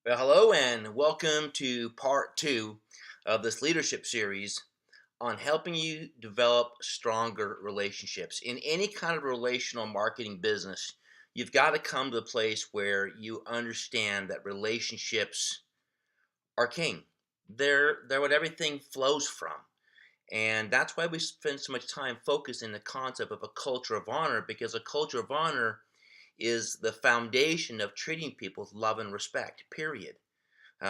Well, hello and welcome to part two of this leadership series on helping you develop stronger relationships. In any kind of relational marketing business, you've got to come to a place where you understand that relationships are king. They're what everything flows from. And that's why we spend so much time focusing the concept of a culture of honor, because a culture of honor is the foundation of treating people with love and respect, period.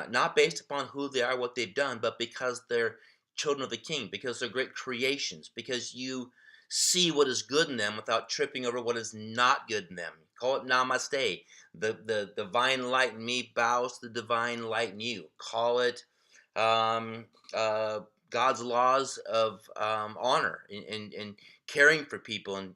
Not based upon who they are, what they've done, but because they're children of the King, because they're great creations, because you see what is good in them without tripping over what is not good in them. Call it namaste. The divine light in me bows to the divine light in you. Call it um, uh, God's laws of honor and caring for people and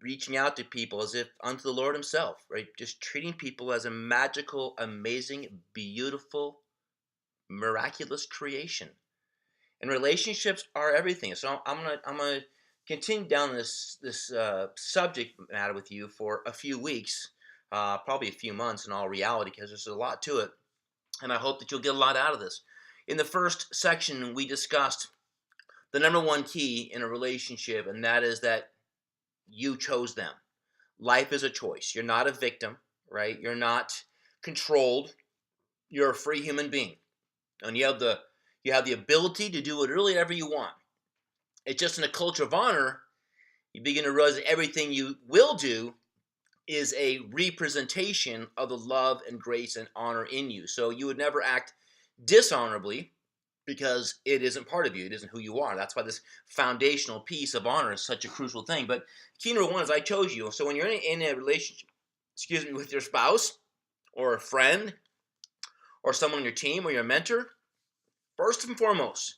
reaching out to people as if unto the Lord Himself, right? Just treating people as a magical, amazing, beautiful, miraculous creation. And relationships are everything. So I'm gonna continue down this subject matter with you for a few weeks, probably a few months in all reality, because there's a lot to it, and I hope that you'll get a lot out of this. In the first section, we discussed the number one key in a relationship, and that is that you chose them. Life is a choice. You're not a victim, right? You're not controlled. You're a free human being, and you have the ability to do whatever you want. It's just in a culture of honor, you begin to realize that everything you will do is a representation of the love and grace and honor in you. So you would never act dishonorably because it isn't part of you. It isn't who you are. That's why this foundational piece of honor is such a crucial thing. But key number one is I chose you. So when you're in a relationship, with your spouse or a friend or someone on your team or your mentor, first and foremost,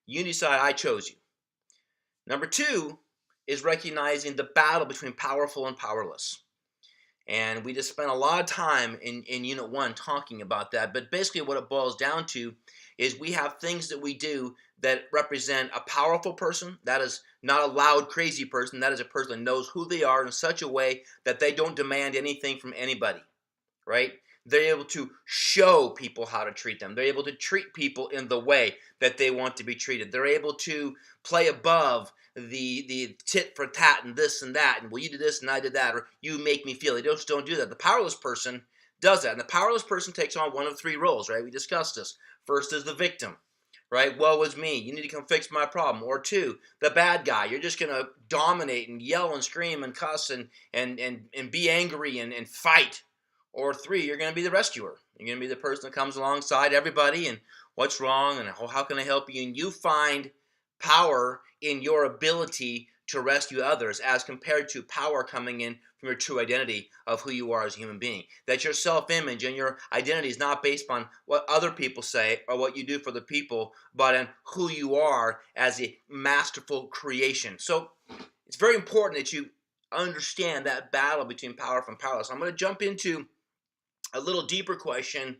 you decide I chose you. Number two is recognizing the battle between powerful and powerless. And we just spent a lot of time in Unit 1 talking about that. But basically what it boils down to is we have things that we do that represent a powerful person. That is not a loud, crazy person. That is a person that knows who they are in such a way that they don't demand anything from anybody, right? They're able to show people how to treat them. They're able to treat people in the way that they want to be treated. They're able to play above the tit for tat and this and that, and well, you did this and I did that, or you make me feel. They just don't do that. The powerless person does that, and the powerless person takes on one of three roles, right? We discussed this. First is the victim, right? Woe is me. You need to come fix my problem. Or two, the bad guy. You're just going to dominate and yell and scream and cuss and be angry and fight. Or three, you're going to be the rescuer. You're going to be the person that comes alongside everybody and what's wrong and how can I help you? And you find power in your ability to rescue others as compared to power coming in from your true identity of who you are as a human being. That your self-image and your identity is not based on what other people say or what you do for the people, but on who you are as a masterful creation. So it's very important that you understand that battle between powerful and powerless. I'm going to jump into a little deeper question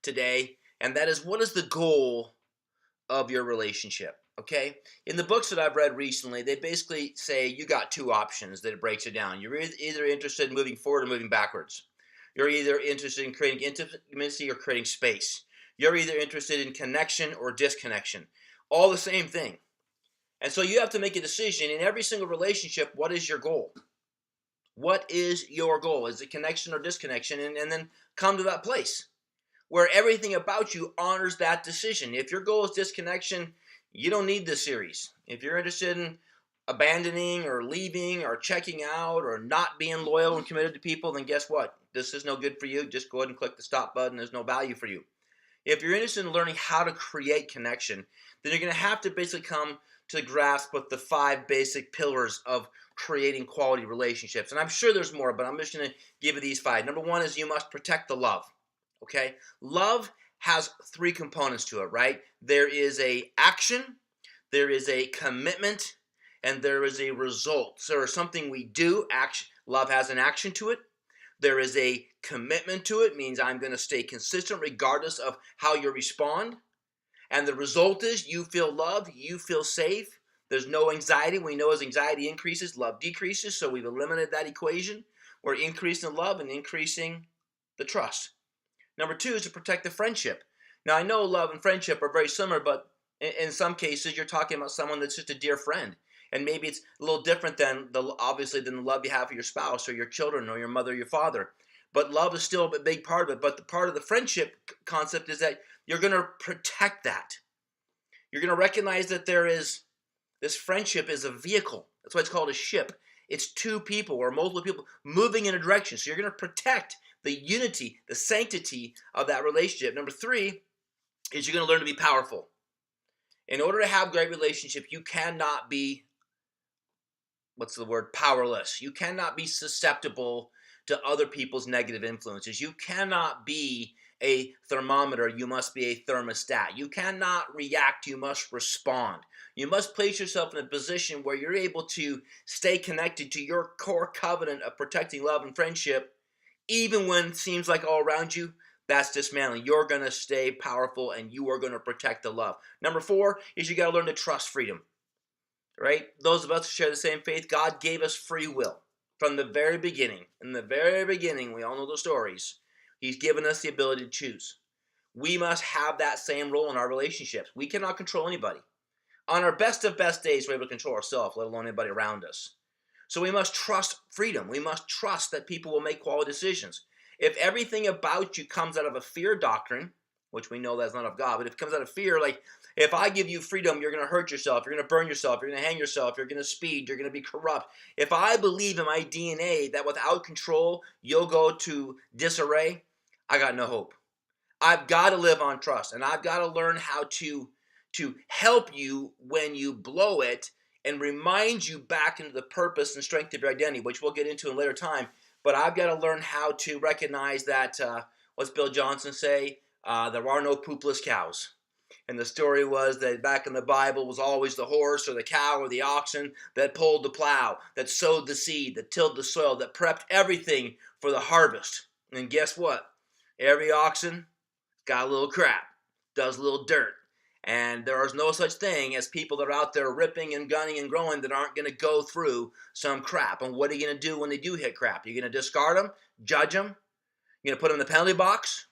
today, and that is, what is the goal of your relationship? Okay, in the books that I've read recently, they basically say you got two options that it breaks it down. You're either interested in moving forward or moving backwards. You're either interested in creating intimacy or creating space. You're either interested in connection or disconnection. All the same thing. And so you have to make a decision in every single relationship. What is your goal? What is your goal? Is it connection or disconnection? And then come to that place where everything about you honors that decision. If your goal is disconnection, you don't need this series. If you're interested in abandoning or leaving or checking out or not being loyal and committed to people, then guess what? This is no good for you. Just go ahead and click the stop button. There's no value for you. If you're interested in learning how to create connection, then you're going to have to basically come to the grasp with the 5 basic pillars of creating quality relationships. And I'm sure there's more, but I'm just going to give you these 5. Number 1 is you must protect the love. Okay? Love has 3 components to it, right? There is a action, there is a commitment, and there is a result. So there's something we do. Action. Love has an action to it. There is a commitment to it, means I'm going to stay consistent regardless of how you respond. And the result is you feel loved, you feel safe. There's no anxiety. We know as anxiety increases, love decreases. So we've eliminated that equation. We're increasing love and increasing the trust. Number two is to protect the friendship. Now, I know love and friendship are very similar, but in some cases, you're talking about someone that's just a dear friend. And maybe it's a little different than obviously than the love you have for your spouse or your children or your mother or your father. But love is still a big part of it. But the part of the friendship concept is that you're going to protect that. You're going to recognize that this friendship is a vehicle. That's why it's called a ship. It's two people or multiple people moving in a direction. So you're going to protect the unity, the sanctity of that relationship. Number three is you're going to learn to be powerful. In order to have great relationship, you cannot be, powerless. You cannot be susceptible to other people's negative influences. You cannot be a thermometer. You must be a thermostat. You cannot react. You must respond. You must place yourself in a position where you're able to stay connected to your core covenant of protecting love and friendship, even when it seems like all around you, that's dismantling. You're going to stay powerful and you are going to protect the love. Number four is you got to learn to trust freedom, right? Those of us who share the same faith, God gave us free will from the very beginning. In the very beginning, we all know the stories. He's given us the ability to choose. We must have that same role in our relationships. We cannot control anybody. On our best of best days, we're able to control ourselves, let alone anybody around us. So we must trust freedom. We must trust that people will make quality decisions. If everything about you comes out of a fear doctrine, which we know that's not of God, but if it comes out of fear, like if I give you freedom, you're going to hurt yourself, you're going to burn yourself, you're going to hang yourself, you're going to speed, you're going to be corrupt. If I believe in my DNA that without control, you'll go to disarray, I got no hope. I've got to live on trust, and I've got to learn how to help you when you blow it and remind you back into the purpose and strength of your identity, which we'll get into in later time. But I've got to learn how to recognize that, what's Bill Johnson say? There are no poopless cows. And the story was that back in the Bible was always the horse or the cow or the oxen that pulled the plow, that sowed the seed, that tilled the soil, that prepped everything for the harvest. And guess what? Every oxen got a little crap, does a little dirt. And there is no such thing as people that are out there ripping and gunning and growing that aren't going to go through some crap. And what are you going to do when they do hit crap? You're going to discard them, judge them, you're going to put them in the penalty box,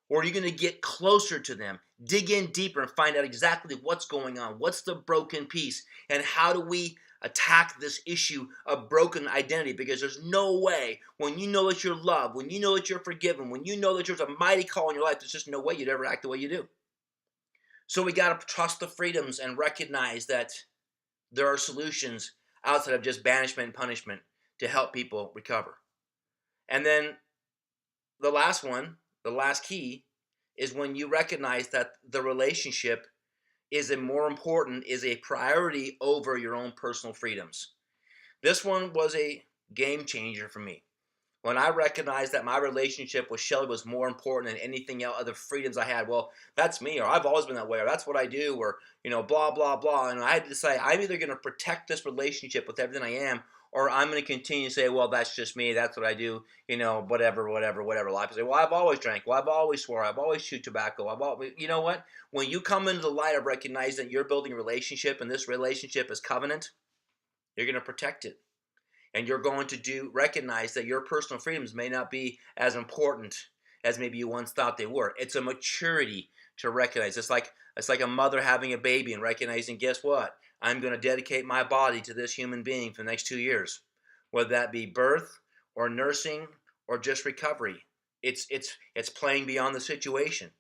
or are you going to get closer to them, dig in deeper and find out exactly what's going on, what's the broken piece, and how do we attack this issue of broken identity? Because there's no way, when you know that you're loved, when you know that you're forgiven, when you know that there's a mighty call in your life, there's just no way you'd ever act the way you do. So we got to trust the freedoms and recognize that there are solutions outside of just banishment and punishment to help people recover. And then the last one, the last key, is when you recognize that the relationship is a priority over your own personal freedoms. This one was a game changer for me. When I recognized that my relationship with Shelly was more important than anything else, other freedoms I had, well, that's me, or I've always been that way, or that's what I do, or, blah, blah, blah. And I had to decide, I'm either going to protect this relationship with everything I am, or I'm going to continue to say, well, that's just me, that's what I do, whatever. A lot of people say, well, I've always drank, well, I've always swore, I've always chewed tobacco, you know what? When you come into the light of recognizing that you're building a relationship, and this relationship is covenant, you're going to protect it. And you're going to recognize that your personal freedoms may not be as important as maybe you once thought they were. It's a maturity to recognize. It's like a mother having a baby and recognizing, guess what? I'm going to dedicate my body to this human being for the next 2 years, whether that be birth or nursing or just recovery. It's playing beyond the situation,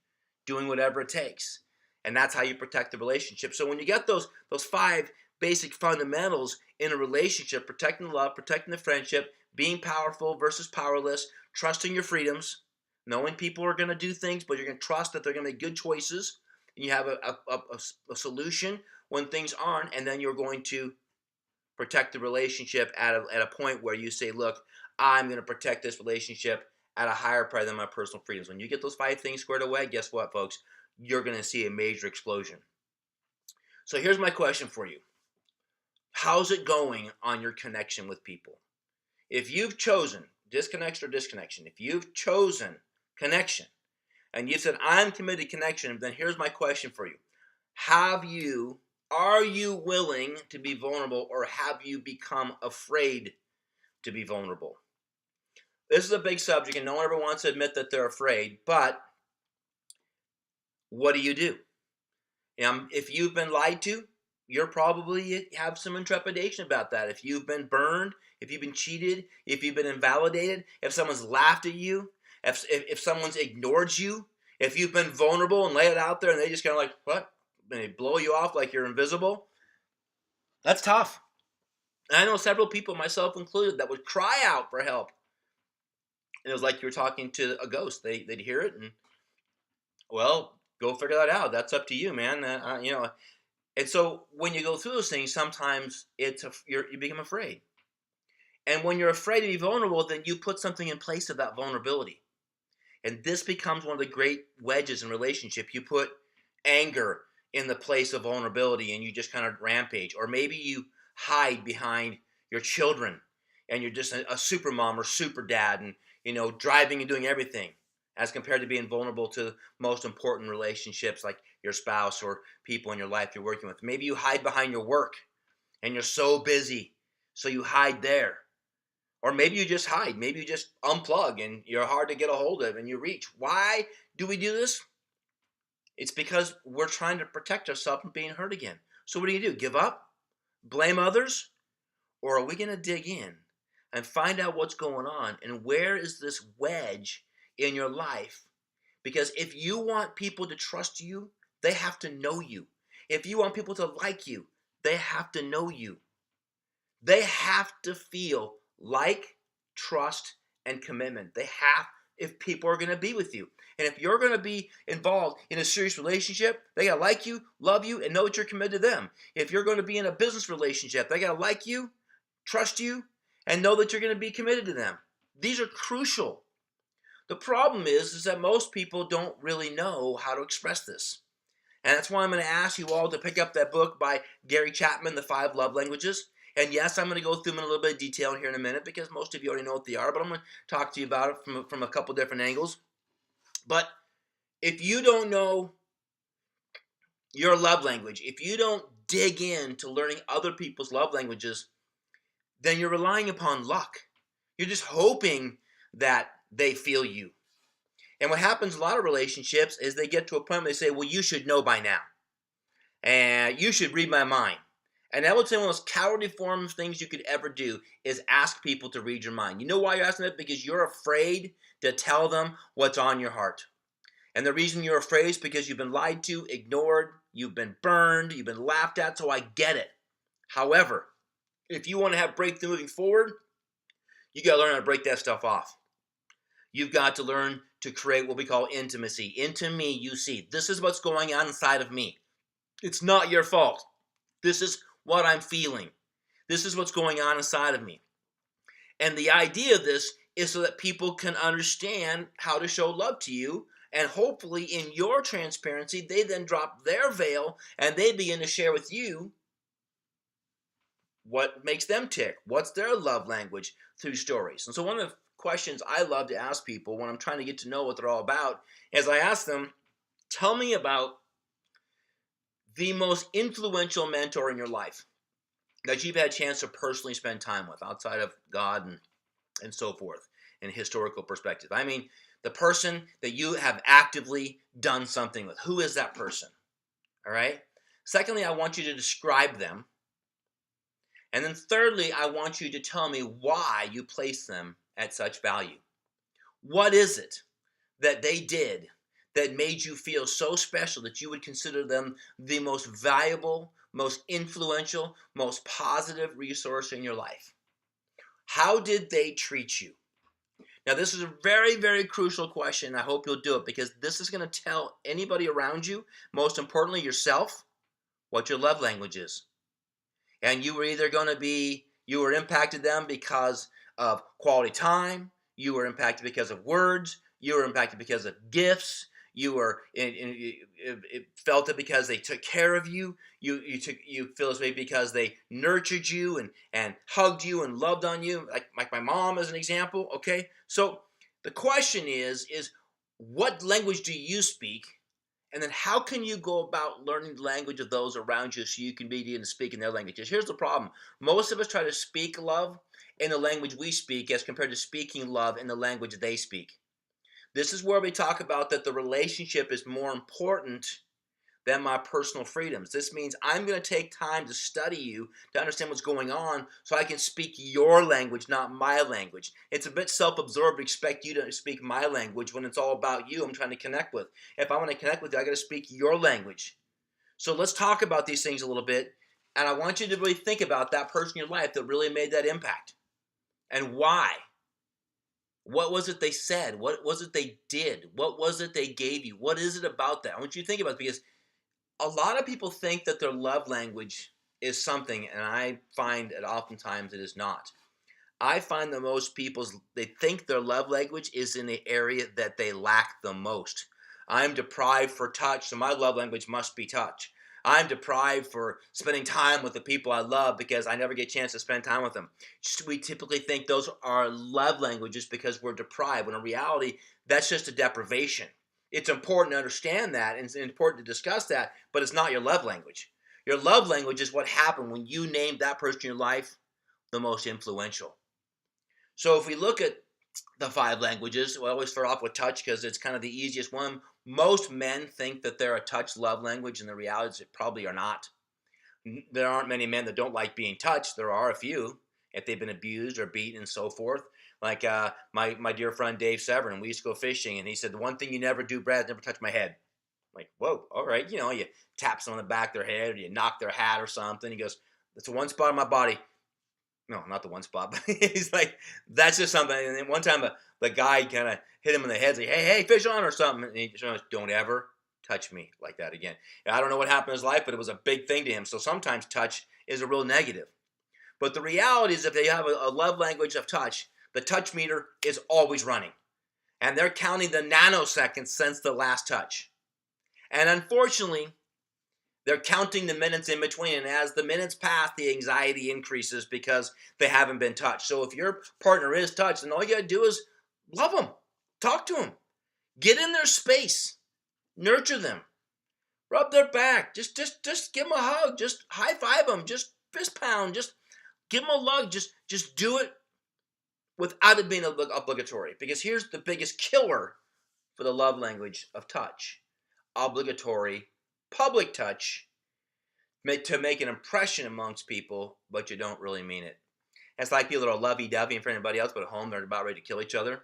doing whatever it takes, and that's how you protect the relationship. So when you get those 5 basic fundamentals in a relationship, protecting the love, protecting the friendship, being powerful versus powerless, trusting your freedoms, knowing people are going to do things, but you're going to trust that they're going to make good choices, and you have a solution when things aren't, and then you're going to protect the relationship at a point where you say, look, I'm going to protect this relationship at a higher priority than my personal freedoms. When you get those 5 things squared away, guess what, folks? You're going to see a major explosion. So here's my question for you. How's it going on your connection with people? If you've chosen disconnection, if you've chosen connection, and you said, I'm committed to connection, then here's my question for you. Are you willing to be vulnerable, or have you become afraid to be vulnerable? This is a big subject, and no one ever wants to admit that they're afraid, but what do? If you've been lied to, you're probably have some intrepidation about that. If you've been burned, if you've been cheated, if you've been invalidated, if someone's laughed at you, if someone's ignored you, if you've been vulnerable and lay it out there and they just kind of like, what? And they blow you off like you're invisible, that's tough. And I know several people, myself included, that would cry out for help. And it was like you were talking to a ghost. They'd hear it and, well, go figure that out. That's up to you, man. And so when you go through those things, sometimes you become afraid. And when you're afraid to be vulnerable, then you put something in place of that vulnerability. And this becomes one of the great wedges in relationship. You put anger in the place of vulnerability and you just kind of rampage. Or maybe you hide behind your children and you're just a super mom or super dad and, driving and doing everything, as compared to being vulnerable to most important relationships like your spouse or people in your life you're working with. Maybe you hide behind your work and you're so busy, so you hide there. Or maybe you just hide. Maybe you just unplug and you're hard to get a hold of and you reach. Why do we do this? It's because we're trying to protect ourselves from being hurt again. So what do? Give up? Blame others? Or are we going to dig in and find out what's going on and where is this wedge in your life? Because if you want people to trust you, they have to know you. If you want people to like you, they have to know you. They have to feel like, trust, and commitment. If people are going to be with you. And if you're going to be involved in a serious relationship, they got to like you, love you, and know that you're committed to them. If you're going to be in a business relationship, they got to like you, trust you, and know that you're going to be committed to them. These are crucial. The problem is that most people don't really know how to express this. And that's why I'm going to ask you all to pick up that book by Gary Chapman, The 5 Love Languages. And yes, I'm going to go through them in a little bit of detail here in a minute because most of you already know what they are, but I'm going to talk to you about it from a couple different angles. But if you don't know your love language, if you don't dig into learning other people's love languages, then you're relying upon luck. You're just hoping that they feel you. And what happens in a lot of relationships is they get to a point where they say, well, you should know by now. And you should read my mind. And I would say one of the most cowardly forms of things you could ever do is ask people to read your mind. You know why you're asking that? Because you're afraid to tell them what's on your heart. And the reason you're afraid is because you've been lied to, ignored, you've been burned, you've been laughed at, so I get it. However, if you want to have breakthrough moving forward, you got to learn how to break that stuff off. You've got to learn to create what we call intimacy. Into me, you see. This is what's going on inside of me. It's not your fault. This is what I'm feeling. This is what's going on inside of me. And the idea of this is so that people can understand how to show love to you. And hopefully in your transparency, they then drop their veil and they begin to share with you what makes them tick. What's their love language through stories. And so one of the questions I love to ask people when I'm trying to get to know what they're all about is I ask them, tell me about the most influential mentor in your life that you've had a chance to personally spend time with outside of God and so forth in a historical perspective. I mean, the person that you have actively done something with. Who is that person? All right? Secondly, I want you to describe them. And then thirdly, I want you to tell me why you place them at such value. What is it that they did that made you feel so special that you would consider them the most valuable, most influential, most positive resource in your life? How did they treat you? Now, this is a very, very crucial question. I hope you'll do it because this is going to tell anybody around you, most importantly yourself, what your love language is. And you were either going to be, you were impacted them because of quality time, you were impacted because of words, you were impacted because of gifts, you were felt it because they took care of you, you feel this way because they nurtured you and hugged you and loved on you, like my mom as an example, okay? So the question is what language do you speak? And then how can you go about learning the language of those around you so you can begin to speak in their languages? Here's the problem. Most of us try to speak love in the language we speak as compared to speaking love in the language they speak. This is where we talk about that the relationship is more important than my personal freedoms. This means I'm going to take time to study you, to understand what's going on, so I can speak your language, not my language. It's a bit self-absorbed to expect you to speak my language when it's all about you I'm trying to connect with. If I want to connect with you, I got to speak your language. So let's talk about these things a little bit, and I want you to really think about that person in your life that really made that impact and why. What was it they said? What was it they did? What was it they gave you? What is it about that? I want you to think about it, because a lot of people think that their love language is something, and I find that oftentimes it is not. I find that most people, they think their love language is in the area that they lack the most. I'm deprived for touch, so my love language must be touch. I'm deprived for spending time with the people I love because I never get a chance to spend time with them. We typically think those are love languages because we're deprived, when in reality, that's just a deprivation. It's important to understand that, and it's important to discuss that, but it's not your love language. Your love language is what happened when you named that person in your life the most influential. So if we look at the five languages, we always start off with touch because it's kind of the easiest one. Most men think that they're a touch love language, and the reality is it probably are not. There aren't many men that don't like being touched. There are a few, if they've been abused or beaten and so forth. Like my dear friend Dave Severin, we used to go fishing, and he said, the one thing you never do, Brad, is never touch my head. I'm like, whoa, all right. You tap someone on the back of their head, or you knock their hat or something. He goes, that's the one spot on my body. No, not the one spot, but he's like, that's just something. And then one time the guy kind of hit him in the head, like, hey, fish on or something. And he goes, don't ever touch me like that again. And I don't know what happened in his life, but it was a big thing to him. So sometimes touch is a real negative. But the reality is, if they have a love language of touch, the touch meter is always running. And they're counting the nanoseconds since the last touch. And unfortunately, they're counting the minutes in between, and as the minutes pass, the anxiety increases because they haven't been touched. So if your partner is touched, then all you got to do is love them, talk to them, get in their space, nurture them, rub their back, just give them a hug, just high five them, just fist pound, just give them a love, just do it without it being obligatory. Because here's the biggest killer for the love language of touch: obligatory public touch, to make an impression amongst people, but you don't really mean it. It's like people that are lovey-dovey in front of anybody else, but at home they're about ready to kill each other.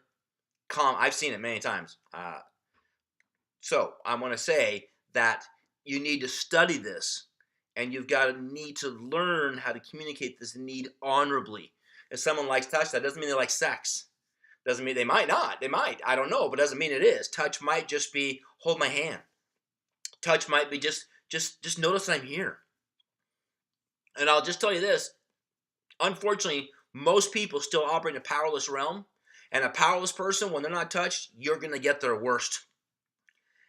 I've seen it many times. So I want to say that you need to study this, and you've got to need to learn how to communicate this need honorably. If someone likes touch, that doesn't mean they like sex. Doesn't mean they might not. They might. I don't know, but doesn't mean it is. Touch might just be hold my hand. Touch might be just notice I'm here. And I'll just tell you this. Unfortunately, most people still operate in a powerless realm. And a powerless person, when they're not touched, you're going to get their worst.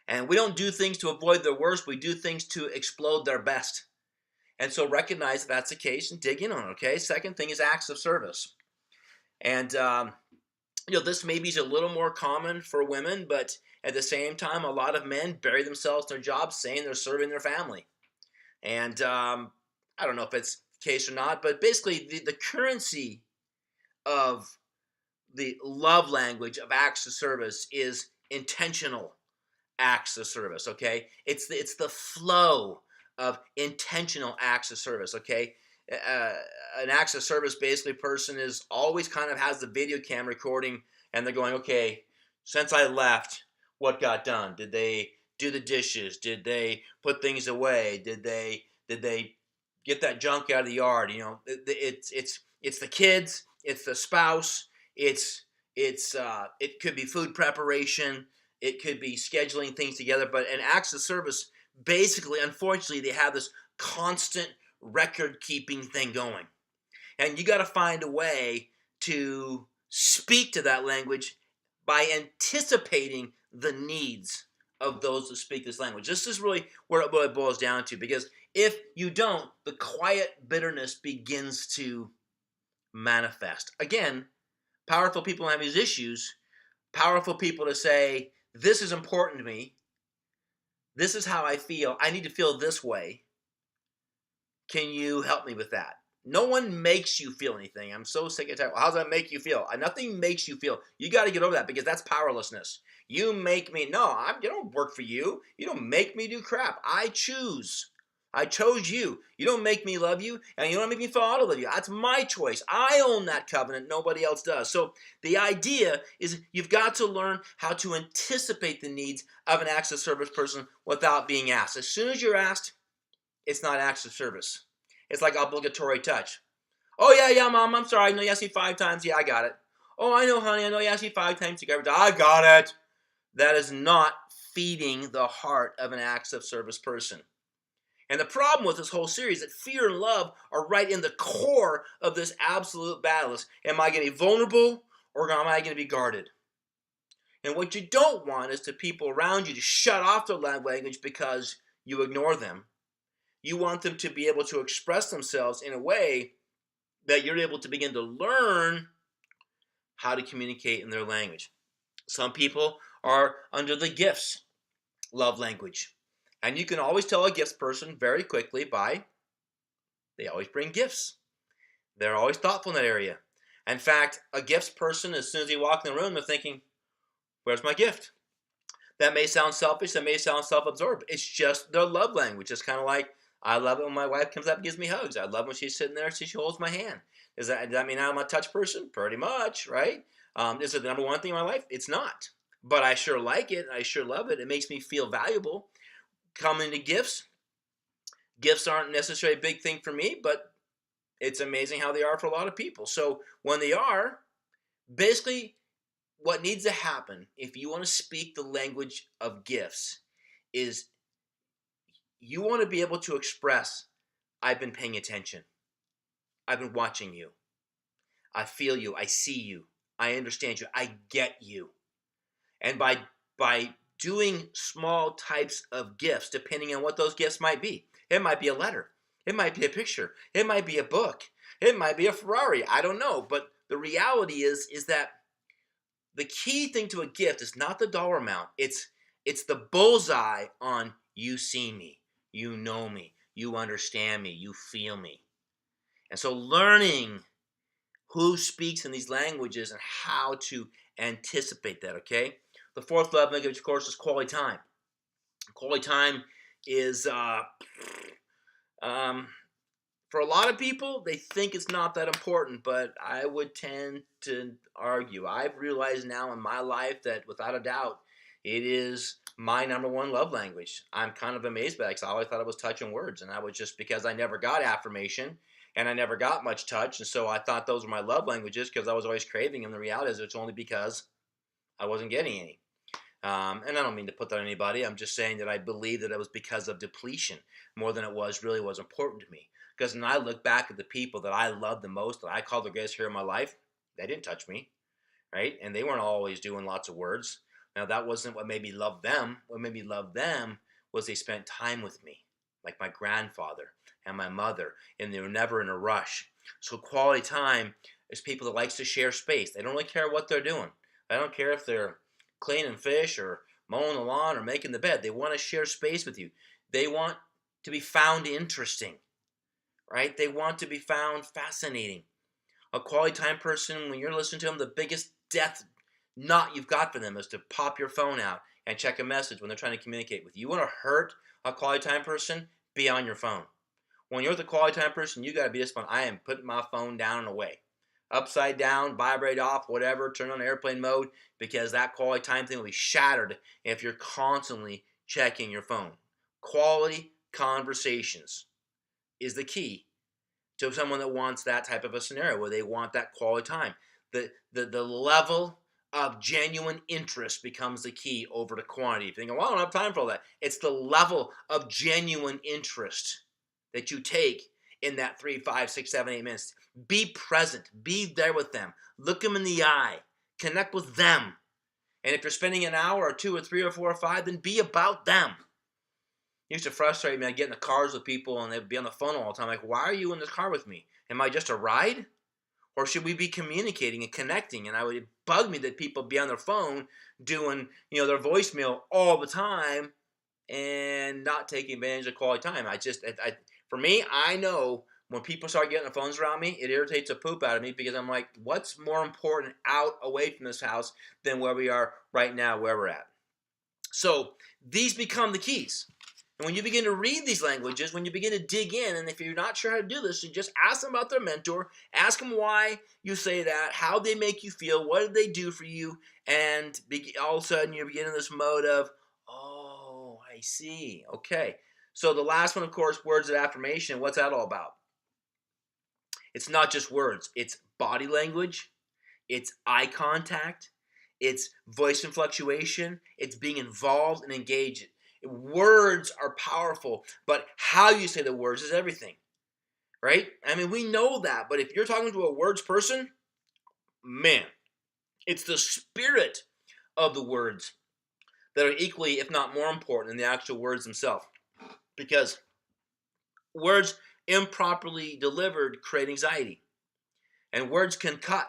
And we don't do things to avoid their worst. We do things to explode their best. And so recognize that that's the case and dig in on it, okay? Second thing is acts of service. And, this maybe is a little more common for women, but at the same time, a lot of men bury themselves in their jobs saying they're serving their family. And I don't know if it's the case or not, but basically the currency of the love language of acts of service is intentional acts of service, okay? It's the flow of intentional acts of service, okay? An acts of service, basically, person is always kind of has the video cam recording, and they're going, okay, since I left, what got done? Did they do the dishes? Did they put things away? Did they get that junk out of the yard? It's the kids, it's the spouse, it could be food preparation, it could be scheduling things together. But in acts of service, basically, unfortunately, they have this constant record-keeping thing going. And you got to find a way to speak to that language by anticipating the needs of those that speak this language. This is really where it boils down to, because if you don't, the quiet bitterness begins to manifest. Again, powerful people have these issues. Powerful people to say, this is important to me. This is how I feel. I need to feel this way. Can you help me with that? No one makes you feel anything. I'm so sick and tired. How does that make you feel? Nothing makes you feel. You got to get over that because that's powerlessness. You make me. No, you don't work for you. You don't make me do crap. I choose. I chose you. You don't make me love you, and you don't make me fall out of love you. That's my choice. I own that covenant. Nobody else does. So the idea is you've got to learn how to anticipate the needs of an acts of service person without being asked. As soon as you're asked, it's not acts of service. It's like obligatory touch. Oh, yeah, Mom, I'm sorry. I know you asked me 5 times. Yeah, I got it. Oh, I know, honey. I know you asked me 5 times. I got it. That is not feeding the heart of an acts of service person. And the problem with this whole series is that fear and love are right in the core of this absolute battle. Am I going to be vulnerable or am I going to be guarded? And what you don't want is the people around you to shut off their love language because you ignore them. You want them to be able to express themselves in a way that you're able to begin to learn how to communicate in their language. Some people are under the gifts love language. And you can always tell a gifts person very quickly by they always bring gifts. They're always thoughtful in that area. In fact, a gifts person, as soon as they walk in the room, they're thinking, where's my gift? That may sound selfish. That may sound self-absorbed. It's just their love language. It's kind of like, I love it when my wife comes up and gives me hugs. I love when she's sitting there and she holds my hand. Does that mean I'm a touch person? Pretty much, right? Is it the number one thing in my life? It's not. But I sure like it. I sure love it. It makes me feel valuable. Coming to gifts. Gifts aren't necessarily a big thing for me, but it's amazing how they are for a lot of people. So when they are, basically what needs to happen if you want to speak the language of gifts is you want to be able to express, I've been paying attention. I've been watching you. I feel you. I see you. I understand you. I get you. And by doing small types of gifts, depending on what those gifts might be, it might be a letter. It might be a picture. It might be a book. It might be a Ferrari. I don't know. But the reality is that the key thing to a gift is not the dollar amount. It's the bullseye on you see me, you know me, you understand me, you feel me. And so learning who speaks in these languages and how to anticipate that, okay? The fourth love language, of course, is quality time. Quality time is, for a lot of people, they think it's not that important, but I would tend to argue. I've realized now in my life that without a doubt, it is my number one love language. I'm kind of amazed by that because I always thought it was touch and words, and that was just because I never got affirmation and I never got much touch, and so I thought those were my love languages because I was always craving them. The reality is it's only because I wasn't getting any. And I don't mean to put that on anybody. I'm just saying that I believe that it was because of depletion more than it was really was important to me. Because when I look back at the people that I loved the most, that I called the greatest hero in my life, they didn't touch me, right? And they weren't always doing lots of words. Now, that wasn't what made me love them. What made me love them was they spent time with me, like my grandfather and my mother, and they were never in a rush. So quality time is people that likes to share space. They don't really care what they're doing. I don't care if they're cleaning fish or mowing the lawn or making the bed. They want to share space with you. They want to be found interesting, right? They want to be found fascinating. A quality time person, when you're listening to them, the biggest death knot you've got for them is to pop your phone out and check a message when they're trying to communicate with you. You want to hurt a quality time person? Be on your phone. When you're with a quality time person, you got to be this one. I am putting my phone down and away. Upside down, vibrate off, whatever, turn on airplane mode, because that quality time thing will be shattered if you're constantly checking your phone. Quality conversations is the key to someone that wants that type of a scenario where they want that quality time. The level of genuine interest becomes the key over the quantity. If you think, well, I don't have time for all that. It's the level of genuine interest that you take in that 3, 5, 6, 7, 8 minutes. Be present. Be there with them. Look them in the eye. Connect with them. And if you're spending an hour or 2 or 3 or 4 or 5, then be about them. It used to frustrate me. I'd get in the cars with people and they'd be on the phone all the time. Like, why are you in this car with me? Am I just a ride? Or should we be communicating and connecting? And it bugged me that people be on their phone doing, their voicemail all the time and not taking advantage of quality time. For me, I know When people start getting the phones around me, it irritates the poop out of me because I'm like, what's more important out away from this house than where we are right now, where we're at? So these become the keys. And when you begin to read these languages, when you begin to dig in, and if you're not sure how to do this, you just ask them about their mentor, ask them why you say that, how they make you feel, what did they do for you, and all of a sudden you begin in this mode of, oh, I see, okay. So the last one, of course, words of affirmation. What's that all about? It's not just words. It's body language. It's eye contact. It's voice inflectuation. It's being involved and engaged. Words are powerful, but how you say the words is everything, right? I mean, we know that, but if you're talking to a words person, man, it's the spirit of the words that are equally, if not more important than the actual words themselves. Because words improperly delivered create anxiety. And words can cut,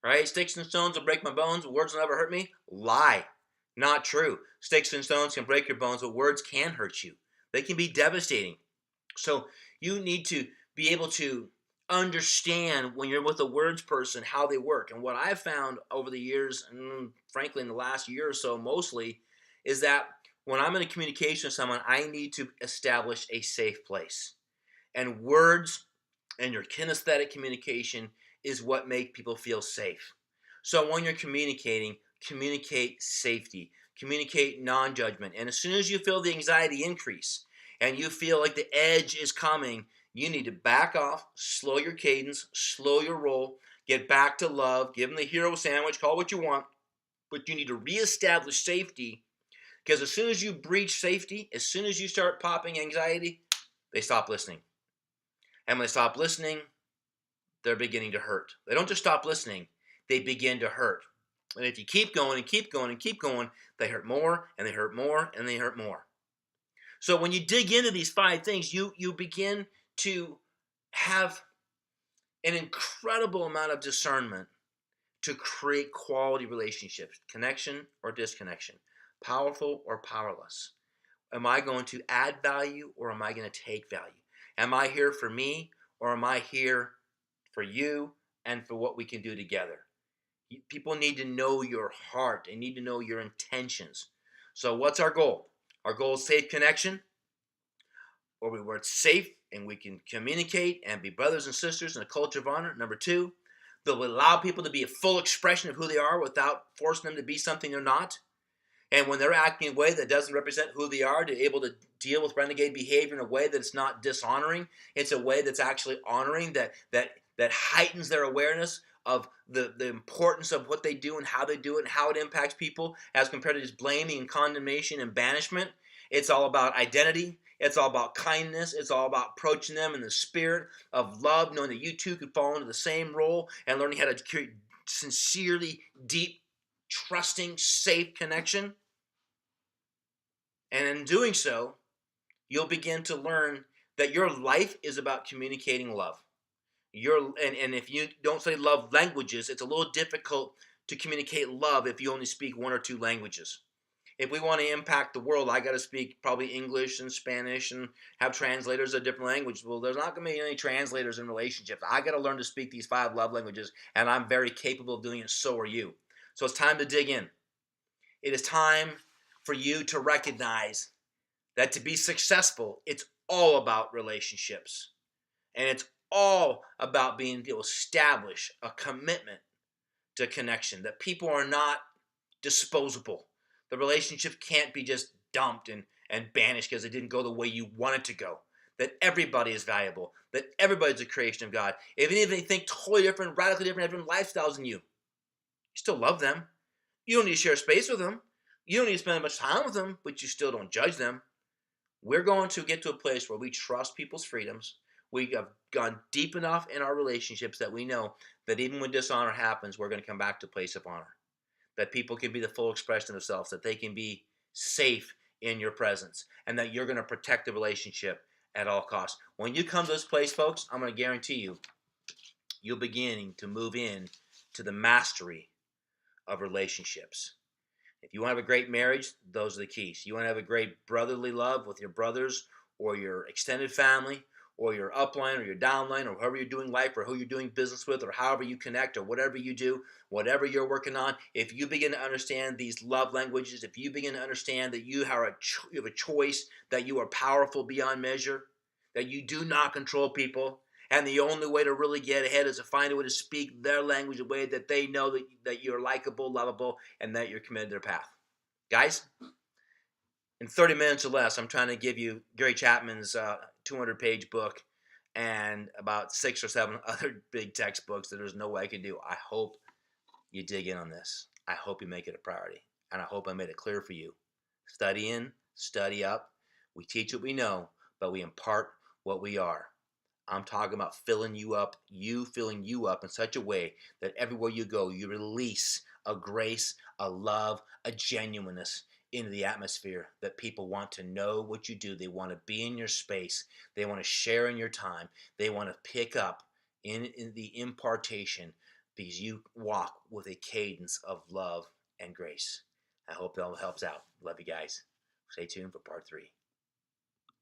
right? Sticks and stones will break my bones, but words will never hurt me. Lie. Not true. Sticks and stones can break your bones, but words can hurt you. They can be devastating. So you need to be able to understand when you're with a words person how they work. And what I've found over the years, and frankly in the last year or so mostly, is that when I'm in a communication with someone, I need to establish a safe place. And words and your kinesthetic communication is what make people feel safe. So when you're communicating, communicate safety, communicate non-judgment. And as soon as you feel the anxiety increase and you feel like the edge is coming, you need to back off, slow your cadence, slow your roll, get back to love, give them the hero sandwich, call it what you want, but you need to reestablish safety, because as soon as you breach safety, as soon as you start popping anxiety, they stop listening. And when they stop listening, they're beginning to hurt. They don't just stop listening, they begin to hurt. And if you keep going and keep going and keep going, they hurt more and they hurt more and they hurt more. So when you dig into these 5 things, you begin to have an incredible amount of discernment to create quality relationships, connection or disconnection, powerful or powerless. Am I going to add value or am I going to take value? Am I here for me or am I here for you and for what we can do together? People need to know your heart. They need to know your intentions. So what's our goal? Our goal is safe connection, where it's safe and we can communicate and be brothers and sisters in a culture of honor. Number 2, they'll allow people to be a full expression of who they are without forcing them to be something they're not. And when they're acting in a way that doesn't represent who they are, to able to deal with renegade behavior in a way that's not dishonoring, it's a way that's actually honoring, that heightens their awareness of the importance of what they do and how they do it and how it impacts people, as compared to just blaming and condemnation and banishment. It's all about identity. It's all about kindness. It's all about approaching them in the spirit of love, knowing that you too could fall into the same role, and learning how to create sincerely deep, trusting, safe connection. And in doing so, you'll begin to learn that your life is about communicating love. And if you don't say love languages, it's a little difficult to communicate love if you only speak 1 or 2 languages. If we want to impact the world, I got to speak probably English and Spanish and have translators of different languages. Well, there's not going to be any translators in relationships. I got to learn to speak these 5 love languages, and I'm very capable of doing it. So are you. So it's time to dig in. It is time for you to recognize that to be successful, it's all about relationships. And it's all about being able to establish a commitment to connection, that people are not disposable. The relationship can't be just dumped and banished because it didn't go the way you want it to go. That everybody is valuable, that everybody's a creation of God. Even if they think totally different, radically different lifestyles than you still love them. You don't need to share space with them. You don't need to spend much time with them, but you still don't judge them. We're going to get to a place where we trust people's freedoms. We have gone deep enough in our relationships that we know that even when dishonor happens, we're going to come back to a place of honor. That people can be the full expression of themselves, that they can be safe in your presence, and that you're going to protect the relationship at all costs. When you come to this place, folks, I'm going to guarantee you, you're beginning to move in to the mastery of relationships. If you want to have a great marriage, those are the keys. You want to have a great brotherly love with your brothers or your extended family, or your upline or your downline or whoever you're doing life or who you're doing business with or however you connect or whatever you do, whatever you're working on, if you begin to understand these love languages, if you begin to understand that you have a choice, that you are powerful beyond measure, that you do not control people, and the only way to really get ahead is to find a way to speak their language, a way that they know that you're likable, lovable, and that you're committed to their path. Guys, in 30 minutes or less, I'm trying to give you Gary Chapman's 200-page book and about 6 or 7 other big textbooks that there's no way I could do. I hope you dig in on this. I hope you make it a priority. And I hope I made it clear for you. Study in, study up. We teach what we know, but we impart what we are. I'm talking about filling you up in such a way that everywhere you go, you release a grace, a love, a genuineness into the atmosphere that people want to know what you do. They want to be in your space. They want to share in your time. They want to pick up in the impartation because you walk with a cadence of love and grace. I hope that all helps out. Love you guys. Stay tuned for part 3.